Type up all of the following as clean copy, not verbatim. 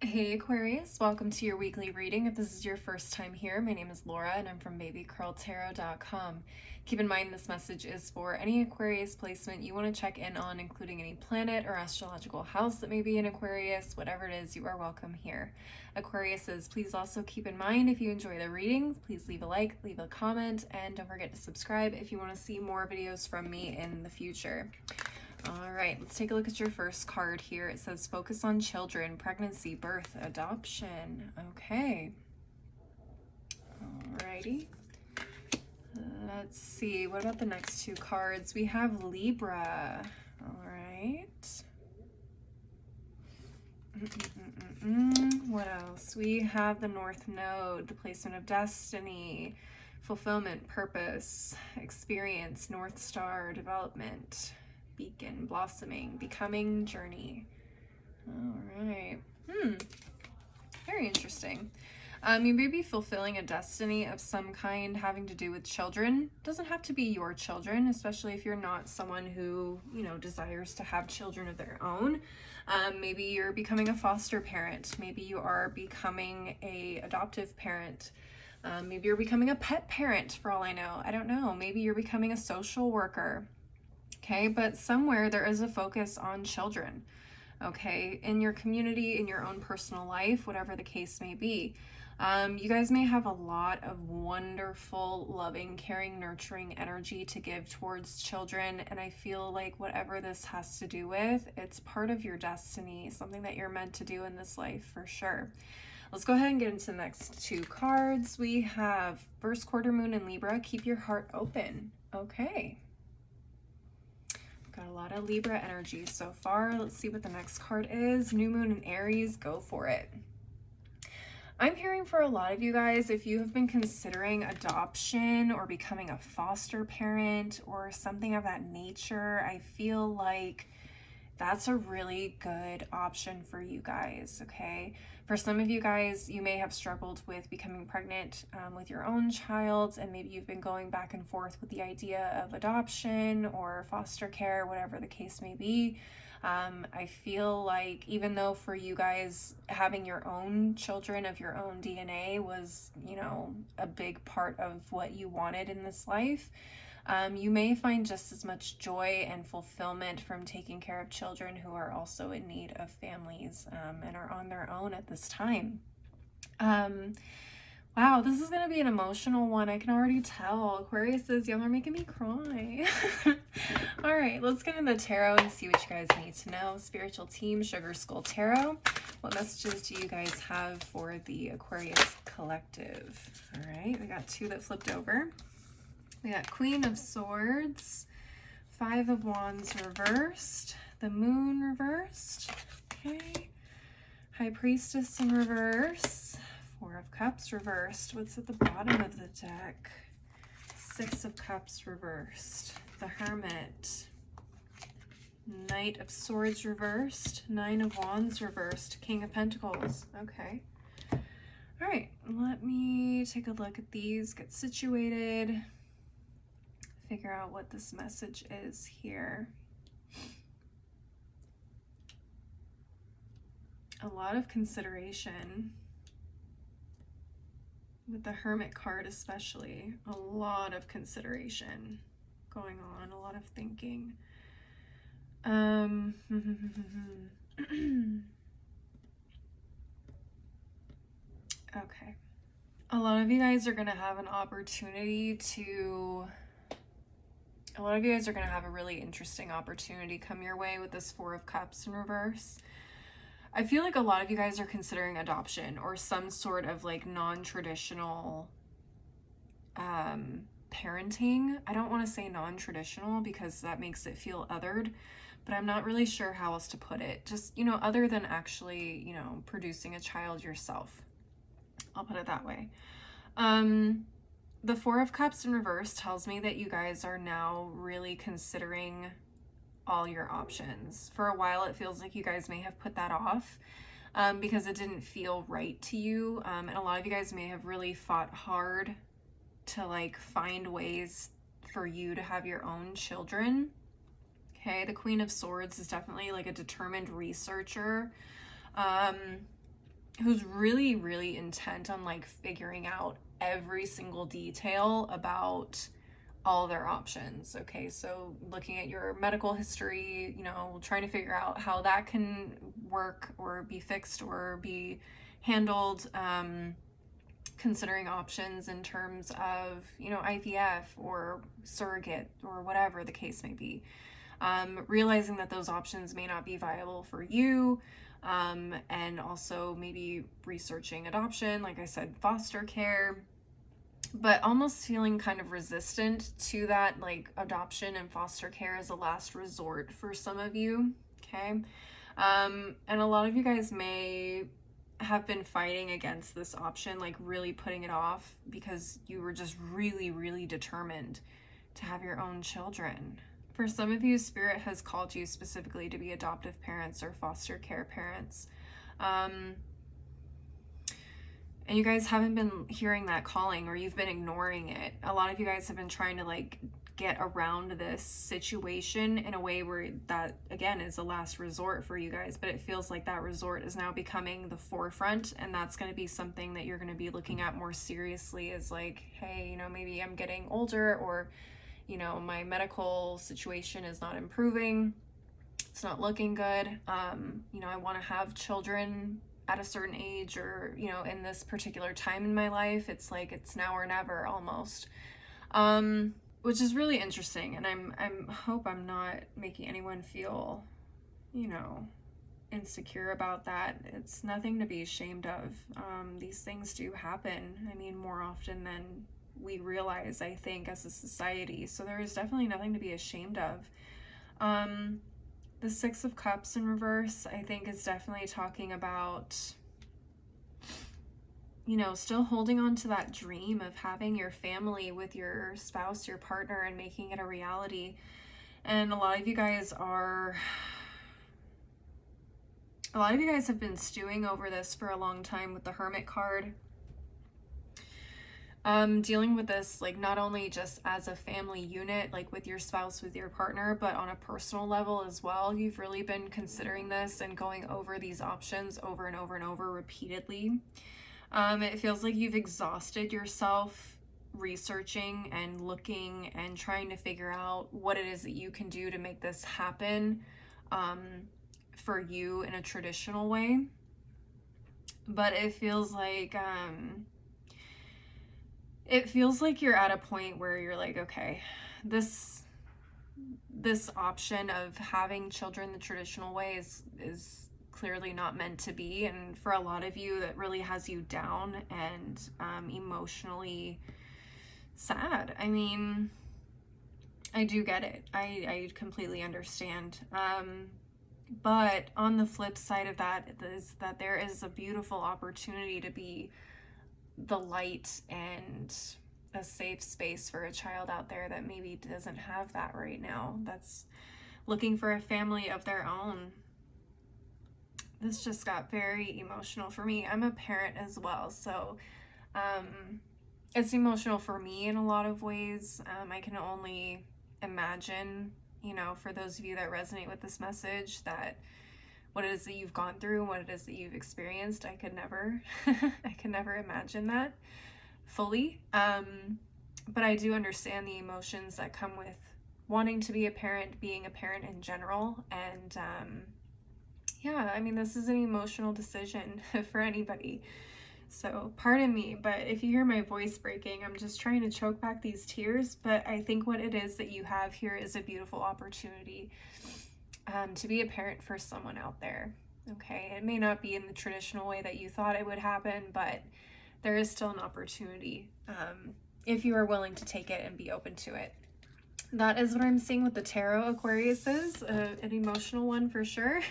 Hey Aquarius, welcome to your weekly reading. If this is your first time here, my name is Laura and I'm from babycurltarot.com. Keep in mind this message is for any Aquarius placement you want to check in on, including any planet or astrological house that may be in Aquarius. Whatever it is, you are welcome here. Aquariuses, please also keep in mind if you enjoy the readings, please leave a like, leave a comment, and don't forget to subscribe if you want to see more videos from me in the future. All right, let's take a look at your first card here. It says focus on children, pregnancy, birth, adoption. Okay. Alrighty. Let's see. What about the next two cards? We have Libra. All right. What else? We have the North Node, the placement of destiny, fulfillment, purpose, experience, North Star, development, beacon, blossoming, becoming, journey. All right. Very interesting. You may be fulfilling a destiny of some kind having to do with children. Doesn't have to be your children, especially if you're not someone who, desires to have children of their own. Maybe you're becoming a foster parent. Maybe you are becoming a adoptive parent. Maybe you're becoming a pet parent, for all I know. I don't know. Maybe you're becoming a social worker. Okay, but somewhere there is a focus on children. Okay, in your community, in your own personal life, whatever the case may be. You guys may have a lot of wonderful, loving, caring, nurturing energy to give towards children, and I feel like whatever this has to do with, it's part of your destiny, something that you're meant to do in this life for sure. Let's go ahead and get into the next two cards. We have first quarter moon in Libra, keep your heart open. Okay. Got a lot of Libra energy so far. Let's see what the next card is. New moon in Aries, go for it. I'm hearing for a lot of you guys, if you have been considering adoption or becoming a foster parent or something of that nature, I feel like that's a really good option for you guys, okay? For some of you guys, you may have struggled with becoming pregnant with your own child, and maybe you've been going back and forth with the idea of adoption or foster care, whatever the case may be. I feel like even though for you guys having your own children of your own DNA was, a big part of what you wanted in this life, you may find just as much joy and fulfillment from taking care of children who are also in need of families and are on their own at this time. Wow, this is going to be an emotional one. I can already tell. Aquarius says, y'all are making me cry. All right, let's get into the tarot and see what you guys need to know. Spiritual team, Sugar Skull Tarot. What messages do you guys have for the Aquarius collective? All right, we got two that flipped over. We got Queen of Swords, Five of Wands reversed, the Moon reversed, okay, High Priestess in reverse, Four of Cups reversed. What's at the bottom of the deck? Six of Cups reversed, the Hermit, Knight of Swords reversed, Nine of Wands reversed, King of Pentacles, okay. All right, let me take a look at these, get situated, figure out what this message is here. A lot of consideration with the Hermit card, especially. A lot of consideration going on, a lot of thinking. Okay. A lot of you guys are going to have an opportunity to... A lot of you guys are going to have a really interesting opportunity come your way with this Four of Cups in reverse. I feel like a lot of you guys are considering adoption or some sort of like non-traditional parenting. I don't want to say non-traditional because that makes it feel othered, but I'm not really sure how else to put it. Just, other than actually, producing a child yourself. I'll put it that way. The Four of Cups in reverse tells me that you guys are now really considering all your options. For a while, it feels like you guys may have put that off because it didn't feel right to you. And a lot of you guys may have really fought hard to find ways for you to have your own children. Okay, the Queen of Swords is definitely like a determined researcher. who's really, really intent on like figuring out every single detail about all their options. Okay, so looking at your medical history, you know, trying to figure out how that can work or be fixed or be handled, considering options in terms of, you know, IVF or surrogate or whatever the case may be. Realizing that those options may not be viable for you, and also maybe researching adoption, like I said, foster care, but almost feeling kind of resistant to that, like adoption and foster care as a last resort for some of you, okay? And a lot of you guys may have been fighting against this option, like really putting it off because you were just really, really determined to have your own children. For some of you, Spirit has called you specifically to be adoptive parents or foster care parents. And you guys haven't been hearing that calling, or you've been ignoring it. A lot of you guys have been trying to like get around this situation in a way where that, again, is a last resort for you guys, but it feels like that resort is now becoming the forefront, and that's going to be something that you're going to be looking at more seriously as like, hey, you know, maybe I'm getting older, or you know, my medical situation is not improving, it's not looking good, you know, I want to have children at a certain age, or, you know, in this particular time in my life, it's like it's now or never almost, which is really interesting. And I'm hope I'm not making anyone feel, you know, insecure about that. It's nothing to be ashamed of. These things do happen, I mean, more often than we realize, I think, as a society. So there is definitely nothing to be ashamed of. The Six of Cups in reverse, I think, is definitely talking about, you know, still holding on to that dream of having your family with your spouse, your partner, and making it a reality. And a lot of you guys have been stewing over this for a long time with the Hermit card. Dealing with this, like, not only just as a family unit, like with your spouse, with your partner, but on a personal level as well. You've really been considering this and going over these options over and over and over repeatedly. It feels like you've exhausted yourself researching and looking and trying to figure out what it is that you can do to make this happen, for you in a traditional way. But it feels like, you're at a point where you're like, okay, this option of having children the traditional way is clearly not meant to be. And for a lot of you, that really has you down and emotionally sad. I mean, I do get it. I completely understand. But on the flip side of that is that there is a beautiful opportunity to be the light and a safe space for a child out there that maybe doesn't have that right now, that's looking for a family of their own. This just got very emotional for me. I'm a parent as well, so it's emotional for me in a lot of ways. I can only imagine, you know, for those of you that resonate with this message, that what it is that you've gone through and what it is that you've experienced. I could never imagine that fully. But I do understand the emotions that come with wanting to be a parent, being a parent in general. And yeah, I mean, this is an emotional decision for anybody. So pardon me, but if you hear my voice breaking, I'm just trying to choke back these tears. But I think what it is that you have here is a beautiful opportunity to be a parent for someone out there. Okay, it may not be in the traditional way that you thought it would happen, but there is still an opportunity if you are willing to take it and be open to it. That is what I'm seeing with the tarot, Aquarius, is an emotional one for sure.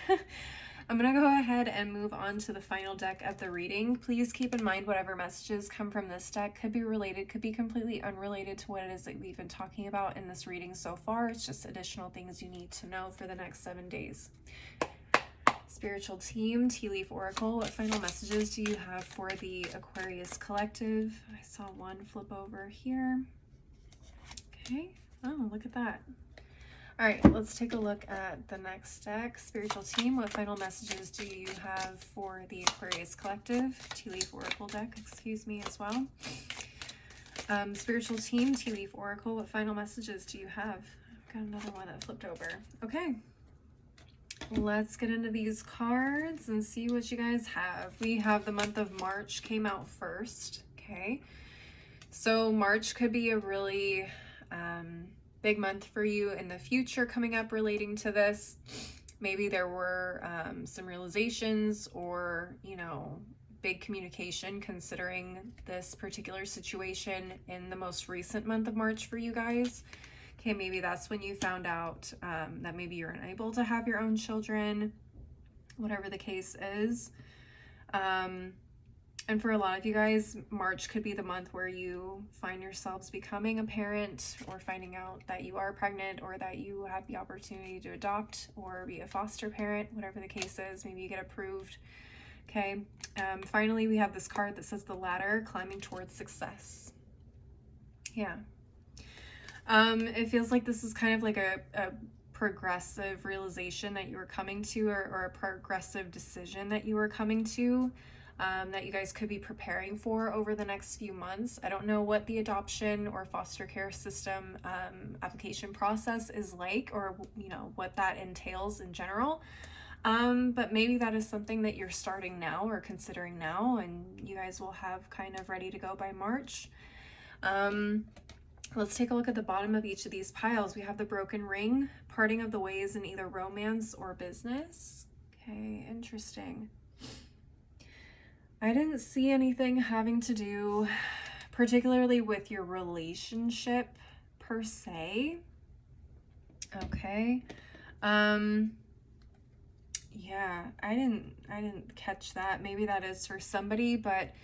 I'm going to go ahead and move on to the final deck of the reading. Please keep in mind whatever messages come from this deck could be related, could be completely unrelated to what it is that we've been talking about in this reading so far. It's just additional things you need to know for the next 7 days. Spiritual team, Tea Leaf Oracle, what final messages do you have for the Aquarius collective? I saw one flip over here. Okay. Oh, look at that. All right, let's take a look at the next deck. Spiritual team, what final messages do you have for the Aquarius collective? Tea Leaf Oracle deck, excuse me, as well. Spiritual team, Tea Leaf Oracle, what final messages do you have? I've got another one that flipped over. Okay, let's get into these cards and see what you guys have. We have the month of March came out first. Okay, so March could be a really big month for you in the future coming up relating to this. Maybe there were some realizations or, you know, big communication considering this particular situation in the most recent month of March for you guys. Okay, maybe that's when you found out that maybe you're unable to have your own children, whatever the case is. And for a lot of you guys, March could be the month where you find yourselves becoming a parent or finding out that you are pregnant or that you have the opportunity to adopt or be a foster parent, whatever the case is. Maybe you get approved. Okay. Finally, we have this card that says the ladder, climbing towards success. Yeah. It feels like this is kind of like a progressive realization that you were coming to, or a progressive decision that you were coming to. That you guys could be preparing for over the next few months. I don't know what the adoption or foster care system application process is like, or, you know, what that entails in general. But maybe that is something that you're starting now or considering now, and you guys will have kind of ready to go by March. Let's take a look at the bottom of each of these piles. We have the broken ring, parting of the ways in either romance or business. Okay, interesting. I didn't see anything having to do particularly with your relationship per se. Okay. Yeah, I didn't catch that. Maybe that is for somebody, but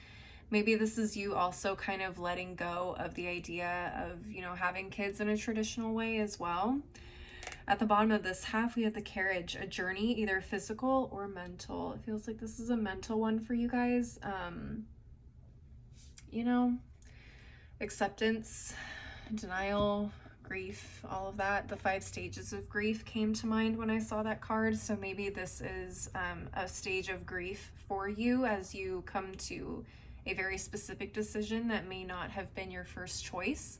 maybe this is you also kind of letting go of the idea of, you know, having kids in a traditional way as well. At the bottom of this half, we have the carriage, a journey, either physical or mental. It feels like this is a mental one for you guys. You know, acceptance, denial, grief, all of that. The 5 stages of grief came to mind when I saw that card. So maybe this is a stage of grief for you as you come to a very specific decision that may not have been your first choice.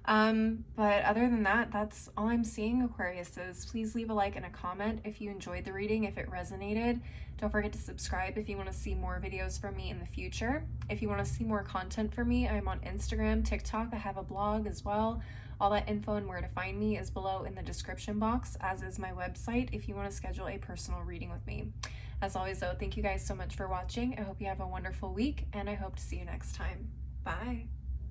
But other than that, that's all I'm seeing, Aquariuses. Please leave a like and a comment if you enjoyed the reading, if it resonated. Don't forget to subscribe if you want to see more videos from me in the future. If you want to see more content from me, I'm on Instagram, TikTok. I have a blog as well. All that info and where to find me is below in the description box, as is my website if you want to schedule a personal reading with me. As always, though, thank you guys so much for watching. I hope you have a wonderful week, and I hope to see you next time. Bye.